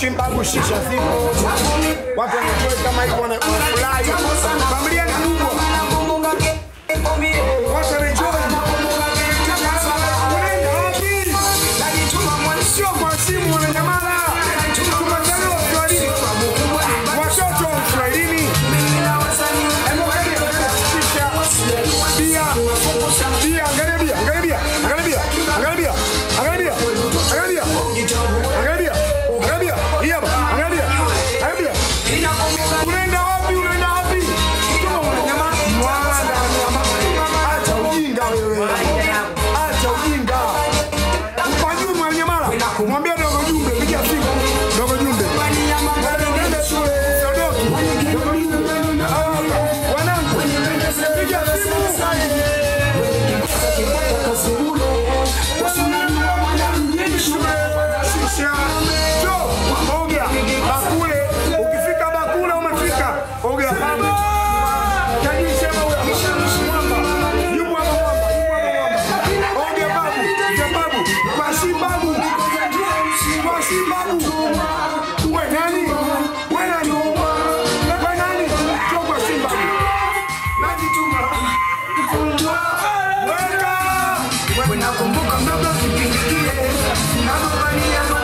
Shimbabu shisha zipo. Watu wanajua kama hivyo wanafurahi. Familia ni kubwa. Watu wanajua. Unaenda wapi? Sio kwa simu wananyamala. Tumatano wa Swahili. Watoto wa Swahili. Dia, angalia. Iya, angalia. Unaenda wapi? Acha ujinga wewe. Acha ujinga. Ufanye mnyamala. Mwambie dogo jumbe, piga simu. Dogo jumbe. Nenda shule. Wanangu. Piga simu. Nakumbuka mdogo kipindi kile, nakumbuka